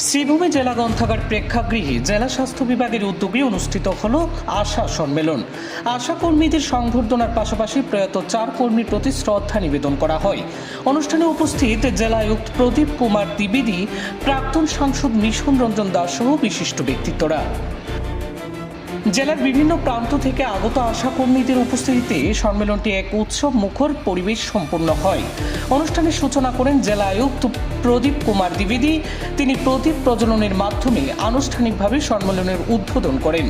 শ্রীভূমি জেলা গ্রন্থাগার প্রেক্ষাগৃহে জেলা স্বাস্থ্য বিভাগের উদ্যোগে অনুষ্ঠিত হল আশা সম্মেলন। আশা কর্মীদের সংবর্ধনার পাশাপাশি প্রয়াত 4 কর্মীর প্রতি শ্রদ্ধা নিবেদন করা হয়। অনুষ্ঠানে উপস্থিত জেলা আয়ুক্ত প্রদীপ কুমার দ্বিবেদী, প্রাক্তন সাংসদ মিশন রঞ্জন দাস সহ বিশিষ্ট ব্যক্তিত্বরা। জেলার বিভিন্ন প্রান্ত থেকে আগত আশা কর্মীদের উপস্থিতিতে সম্মেলনটি এক উৎসব মুখর পরিবেশ সম্পন্ন হয়। অনুষ্ঠানের সূচনা করেন জেলা আয়ুক্ত প্রদীপ কুমার দ্বিবেদী। তিনি প্রদীপ প্রজ্বলনের মাধ্যমে আনুষ্ঠানিকভাবে সম্মেলনের উদ্বোধন করেন।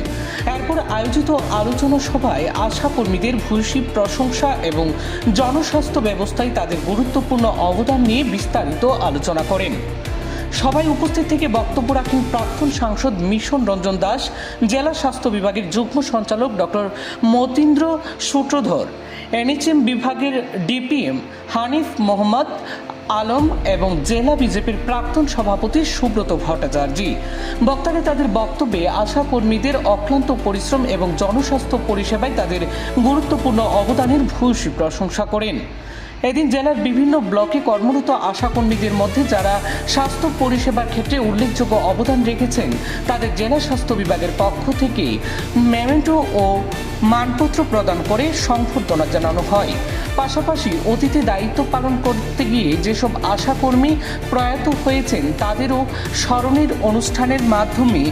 এরপর আয়োজিত আলোচনা সভায় আশা কর্মীদের ভূয়সী প্রশংসা এবং জনস্বাস্থ্য ব্যবস্থায় তাদের গুরুত্বপূর্ণ অবদান নিয়ে বিস্তারিত আলোচনা করেন। সভায় উপস্থিত থেকে বক্তব্য রাখেন প্রাক্তন সাংসদ মিশন রঞ্জন দাস, জেলা স্বাস্থ্য বিভাগের যুগ্ম সঞ্চালক ডক্টর মতীন্দ্র সূত্রধর, এনএচএম বিভাগের ডিপিএম হানিফ মোহাম্মদ আলম এবং জেলা বিজেপির প্রাক্তন সভাপতি সুব্রত ভট্টাচার্য। বক্তারা তাদের বক্তব্যে আশা কর্মীদের অক্লান্ত পরিশ্রম এবং জনস্বাস্থ্য পরিষেবায় তাদের গুরুত্বপূর্ণ অবদানের ভূয়সী প্রশংসা করেন। এদিন জেলার বিভিন্ন ব্লকে কর্মরত আশা কর্মীদের মধ্যে যারা স্বাস্থ্য পরিষেবার ক্ষেত্রে উল্লেখযোগ্য অবদান রেখেছেন তাদের জেলা স্বাস্থ্য বিভাগের পক্ষ থেকে মেমেন্টো ও মানপত্র প্রদান করে সংবর্ধনা জানানো হয়। পাশাপাশি অতীতে দায়িত্ব পালন করতে গিয়ে যেসব আশা কর্মী প্রয়াত হয়েছেন তাদেরও স্মরণের অনুষ্ঠানের মাধ্যমে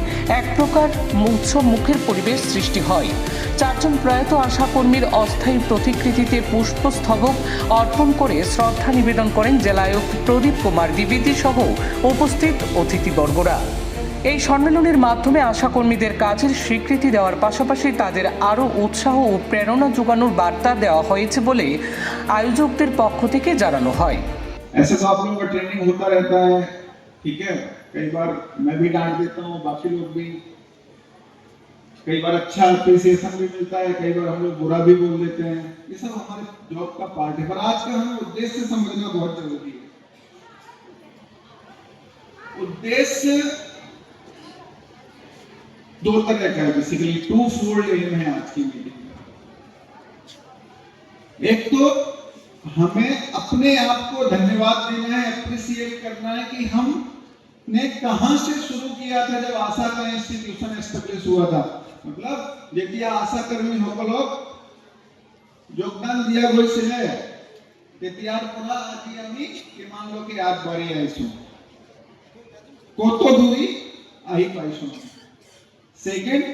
এক প্রকার উৎসব মুখের পরিবেশ সৃষ্টি হয়। 4 জন প্রয়াত আশা কর্মীর অস্থায়ী প্রতিকৃতিতে পুষ্পস্তবক অর্পণ করে শ্রদ্ধা নিবেদন করেন জেলা আয়ুক্ত প্রদীপ কুমার দ্বিবেদী সহ উপস্থিত অতিথিবর্গরা। এই সম্মেলনের মাধ্যমে আশা কর্মীদের কাজের স্বীকৃতি দেওয়ার পাশাপাশি তাদের আরও উৎসাহ ও প্রেরণা যোগানোর বার্তা দেওয়া হয়েছে বলে আয়োজকদের পক্ষ থেকে জানানো হয়। ऐसे तो आप लोगों का ट्रेनिंग होता रहता है, ठीक है। कई बार मैं भी डांट देता हूँ, बाकी लोग भी, कई बार अच्छा अप्रिसिएशन भी मिलता है, कई बार हम लोग बुरा भी बोल देते हैं। ये सब हमारे जॉब का पार्ट है, पर आज का हमें उद्देश्य समझना बहुत जरूरी है। उद्देश्य 2 तरह का है, बेसिकली 2 फोल्ड एम है आज की मीटिंग का। एक तो हमें अपने आप को धन्यवाद देना है, अप्रिसिएट करना है कि हमने कहां से शुरू किया था जब आशा का इंस्टीट्यूशन एस्टेब्लिश हुआ था। मतलब देखिए आशा कर्मी हो लोग योगदान दिया গৈছিলে তেতিয়ার পৰা আজি আমি কিমান লোকে আগবাঢ়ি আইছো, কত দূৰি আহি পাইছো। सेकेंड,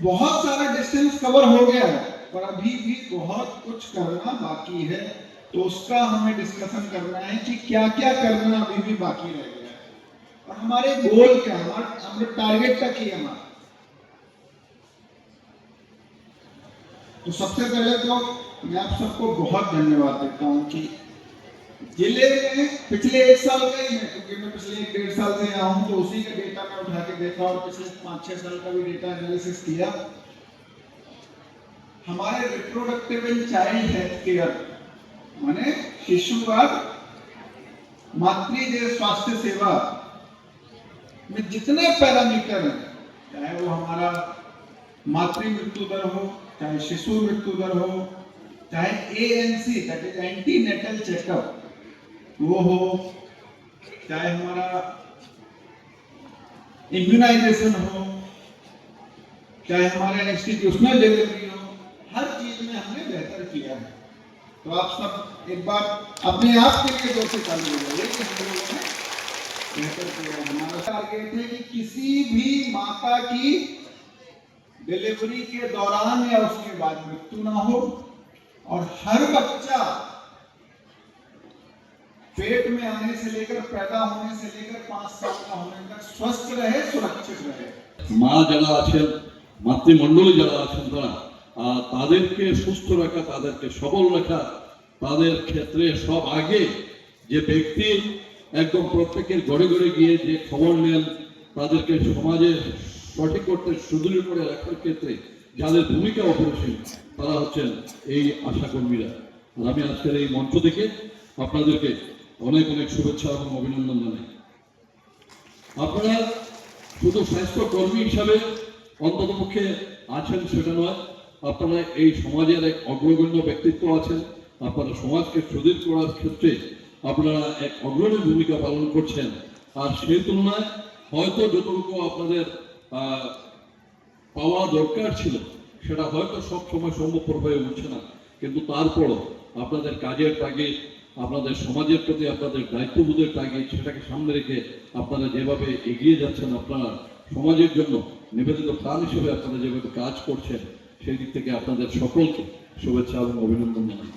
बहुत सारा डिस्टेंस कवर हो गया है पर अभी भी बहुत कुछ करना बाकी है, तो उसका हमें डिस्कशन करना है कि क्या क्या करना अभी भी बाकी रह गया है और हमारे गोल क्या है, हमारे टारगेट तक ही हमारा। तो सबसे पहले तो मैं आप सबको बहुत धन्यवाद देता हूं कि जिले में पिछले 1 साल का ही है, क्योंकि मैं पिछले 1-1.5 साल से यहाँ हूँ, तो उसी का डेटा मैं उठा के देखा और पिछले 5-6 साल का भी डेटा एनालिसिस किया। हमारे reproductive and child health care माने शिशुवाद मातृदेह स्वास्थ्य सेवा में जितने पैरामीटर हैं, चाहे वो हमारा मातृ मृत्यु दर हो, चाहे शिशु मृत्यु दर हो, चाहे ANC that is antenatal checkup वो हो, चाहे हमारा इम्यूनाइजेशन हो, चाहे हमारा इंस्टीट्यूशनल डिलीवरी हो, हर चीज में हमने बेहतर किया है। तो आप सब एक बार अपने आप के लिए जोर से ताली बजाइए कि हम लोगों ने बेहतर किया है। हमारा टारगेट है कि किसी भी माता की डिलीवरी के दौरान या उसके बाद मृत्यु ना हो और हर बच्चा पेट में आने से लेकर पैदा होने से लेकर 5 साल का होने तक स्वस्थ रहे, सुरक्षित रहे। মা যারা আছেন, মাতৃমণ্ডলী যারা আছেন, তাদেরকে সুস্থ রাখা, তাদেরকে সবল রাখা, তাদের ক্ষেত্রে সব আগে যে ব্যক্তি একদম প্রত্যেকের ঘরে ঘরে গিয়ে যে খবর নেন, তাদেরকে সমাজে সঠিক করতে সুদৃঢ় করে রাখার ক্ষেত্রে যাদের ভূমিকা অপরিসীম তারা হচ্ছেন এই আশাকর্মীরা। আর আমি আজকের এই মঞ্চ থেকে আপনাদেরকে অনেক অনেক শুভেচ্ছা এবং অভিনন্দন জানাই। আপনারা শুধু স্বাস্থ্য কর্মী হিসাবে অন্ততপক্ষে আছেন সেটা নয়, আপনারা এই সমাজের এক অগ্রগণ্য ব্যক্তিত্ব আছেন। আপনারা সমাজকে সুদৃঢ় করার ক্ষেত্রে আপনারা এক অগ্রণী ভূমিকা পালন করছেন। আর সেই তুলনায় হয়তো যতটুকু আপনাদের পাওয়া দরকার ছিল সেটা হয়তো সব সময় সম্ভবপর হয়ে উঠছে না, কিন্তু তারপরও আপনাদের কাজের তাগিদ, আপনাদের সমাজের প্রতি আপনাদের দায়িত্ববোধের তাগিদ, সেটাকে সামনে রেখে আপনারা যেভাবে এগিয়ে যাচ্ছেন, আপনারা সমাজের জন্য নিবেদিত প্রাণ হিসেবে আপনারা যেভাবে কাজ করছেন, সেই দিক থেকে আপনাদের সকলকে শুভেচ্ছা এবং অভিনন্দন জানাই।